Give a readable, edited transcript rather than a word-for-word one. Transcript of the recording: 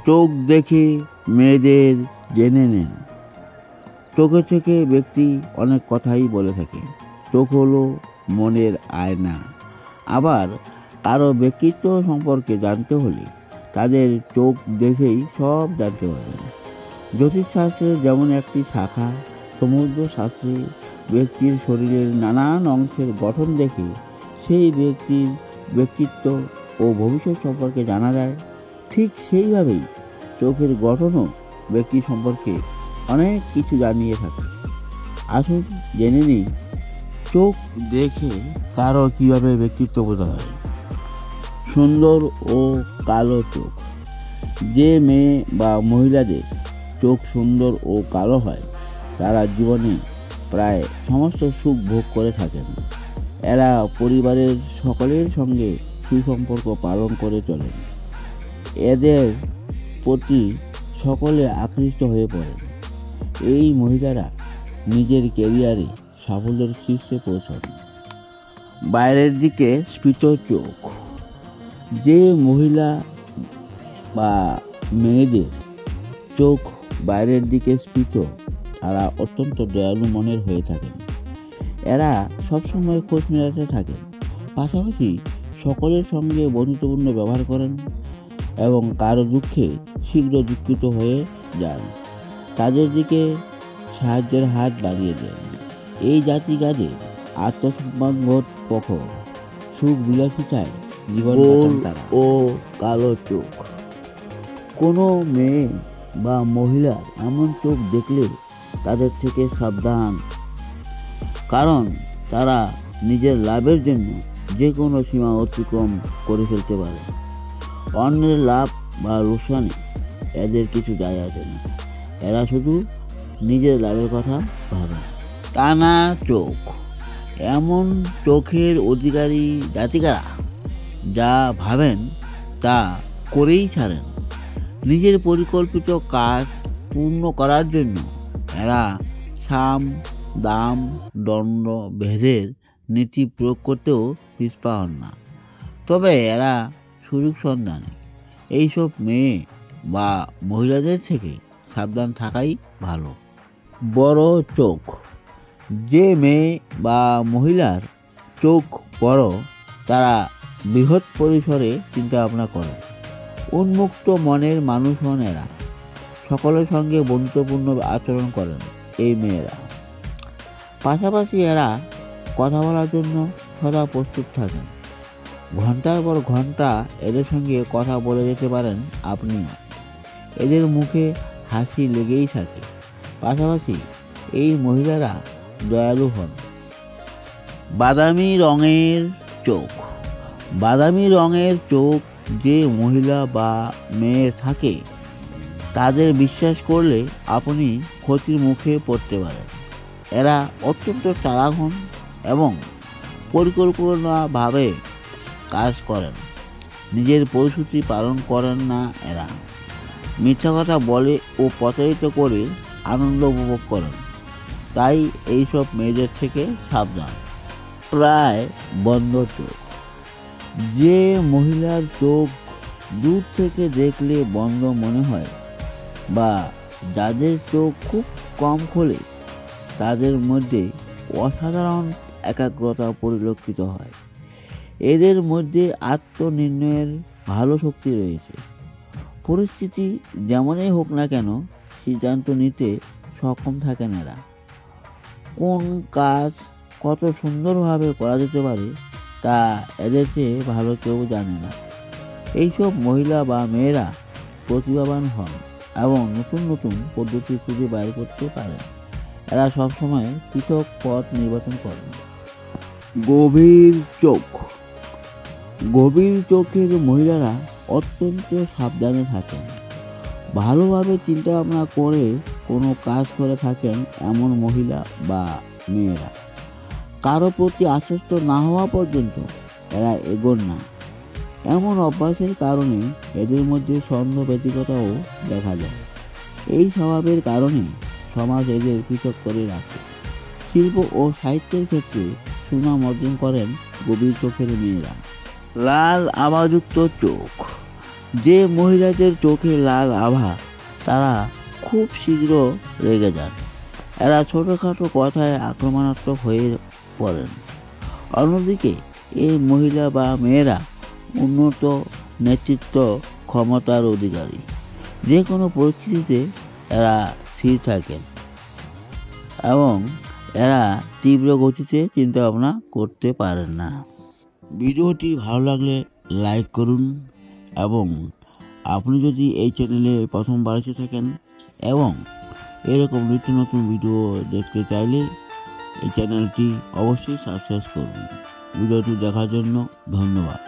চোখ দেখে মেয়েদের জেনে নেন। চোখে থেকে ব্যক্তি অনেক কথাই বলে থাকে। চোখ হলো মনের আয়না। আবার কারো ব্যক্তিত্ব সম্পর্কে জানতে হলে তাদের চোখ দেখেই সব জানতে পারবেন। জ্যোতিষশাস্ত্রের যেমন একটি শাখা, সমুদ্র শাস্ত্রে ব্যক্তির শরীরের নানান অংশের গঠন দেখে সেই ব্যক্তির ব্যক্তিত্ব ও ভবিষ্যৎ সম্পর্কে জানা যায়। ঠিক সেইভাবেই চোখের গঠনও ব্যক্তি সম্পর্কে অনেক কিছু জানিয়ে থাকে। আসুন জেনে নিই চোখ দেখে কারো কীভাবে ব্যক্তিত্ব বোঝা হয়। সুন্দর ও কালো চোখ। যে মেয়ে বা মহিলাদের চোখ সুন্দর ও কালো হয় তারা জীবনে প্রায় সমস্ত সুখ ভোগ করে থাকেন। এরা পরিবারের সকলের সঙ্গে সুসম্পর্ক পালন করে চলেন। এদের প্রতি সকলে আকৃষ্ট হয়ে পড়েন। এই মহিলারা নিজের ক্যারিয়ারে সাফল্যের শীর্ষে পৌঁছান। বাইরের দিকে স্ফীত চোখ। যে মহিলা বা মেয়েদের চোখ বাইরের দিকে স্ফীত তারা অত্যন্ত দয়ালু মনের হয়ে থাকেন। এরা সবসময় খোঁজ মেলাতে থাকেন, পাশাপাশি সকলের সঙ্গে বন্ধুত্বপূর্ণ ব্যবহার করেন এবং কারো দুঃখে শীঘ্র দুঃখিত হয়ে যান, তাদের দিকে সাহায্যের হাত বাড়িয়ে দেন। এই জাতিগাদের আত্মসম্মানবোধ প্রখর, সুখ বিলাসী চায় জীবন তারা। ও কালো চোখ। কোনো মেয়ে বা মহিলা এমন চোখ দেখলে তাদের থেকে সাবধান, কারণ তারা নিজের লাভের জন্য যে কোনো সীমা অতিক্রম করে ফেলতে পারে। অন্যের লাভ বা লোকসানে এদের কিছু যায় আসে না। এরা শুধু নিজের লাভের কথা ভাবে। টানা চোখ। এমন চোখের অধিকারী জাতিকারা যা ভাবেন তা করেই ছাড়েন। নিজের পরিকল্পিত কাজ পূর্ণ করার জন্য এরা সাম, দাম, দণ্ড, ভেদের নীতি প্রয়োগ করতেও পিছপা হন না। তবে এরা সুযোগ সন্ধানী। এইসব মেয়ে বা মহিলাদের থেকে সাবধান থাকাই ভালো। বড় চোখ। যে মেয়ে বা মহিলার চোখ বড় তারা বৃহৎ পরিসরে চিন্তা ভাবনা করে। উন্মুক্ত মনের মানুষ হন এরা। সকলের সঙ্গে বন্ধুত্বপূর্ণ আচরণ করেন এই মেয়েরা। পাশাপাশি এরা কথা বলার জন্য সদা প্রস্তুত থাকেন। ঘন্টার পর ঘন্টা এদের সঙ্গে কথা বলে যেতে পারেন আপনি। এদের মুখে হাসি লেগেই থাকে। পাশাপাশি এই মহিলারা দয়ালু হন। বাদামি রঙের চোখ। বাদামি রঙের চোখ যে মহিলা বা মেয়ে থাকে তাদের বিশ্বাস করলে আপনি ক্ষতির মুখে পড়তে পারেন। এরা অত্যন্ত চালাক হন এবং পরিকল্পনাভাবে কাজ করেন। নিজের প্রতিশ্রুতি পালন করেন না এরা। মিথ্যা কথা বলে ও প্রতারিত করে আনন্দ উপভোগ করেন। তাই এইসব মেয়েদের থেকে সাবধান। প্রায় বন্ধ চোখ। যে মহিলার চোখ দূর থেকে দেখলে বন্ধ মনে হয় বা যাদের চোখ খুব কম খোলে তাদের মধ্যে অসাধারণ একাগ্রতা পরিলক্ষিত হয়। এদের মধ্যে আত্মনির্ণয়ের ভালো শক্তি রয়েছে। পরিস্থিতি যেমনই হোক না কেন সিদ্ধান্ত নিতে সক্ষম থাকেন এরা। কোন কাজ কত সুন্দরভাবে করা যেতে পারে তা এদের চেয়ে ভালো কেউ জানে না। এইসব মহিলা বা মেয়েরা প্রতিভাবান হন এবং নতুন নতুন পদ্ধতি খুঁজে বাইর করতে পারেন। এরা সবসময় পৃথক পথ নির্বাচন করেন। গভীর চোখ। গভীর চোখের মহিলারা অত্যন্ত সাবধানে থাকেন। ভালোভাবে চিন্তা ভাবনা করে কোনো কাজ করে থাকেন এমন মহিলা বা মেয়েরা। কারো প্রতি আশ্বস্ত না হওয়া পর্যন্ত এরা এগোন না। এমন অভ্যাসের কারণে এদের মধ্যে সন্দেহ ব্যতিকতাও দেখা যায়। এই স্বভাবের কারণে সমাজ এদের পৃথক করে রাখে। শিল্প ও সাহিত্যের ক্ষেত্রে সুনাম অর্জন করেন গভীর চোখের মেয়েরা। লাল আভাযুক্ত চোখ। যে মহিলাদের চোখে লাল আভা তারা খুব শীঘ্র রেগে যান। এরা ছোটোখাটো কথায় আক্রমণাত্মক হয়ে পড়েন। অন্যদিকে এই মহিলা বা মেয়েরা উন্নত নেতৃত্ব ক্ষমতার অধিকারী। যে কোনো পরিস্থিতিতে এরা স্থির থাকেন এবং এরা তীব্র গতিতে চিন্তাভাবনা করতে পারেন না। ভিডিওটি ভালো লাগলে লাইক করুন এবং আপনি যদি এই চ্যানেলে প্রথমবার এসে থাকেন এবং এরকম নিত্য নতুন ভিডিও দেখতে চাইলে এই চ্যানেলটি অবশ্যই সাবস্ক্রাইব করুন। ভিডিওটি দেখার জন্য ধন্যবাদ।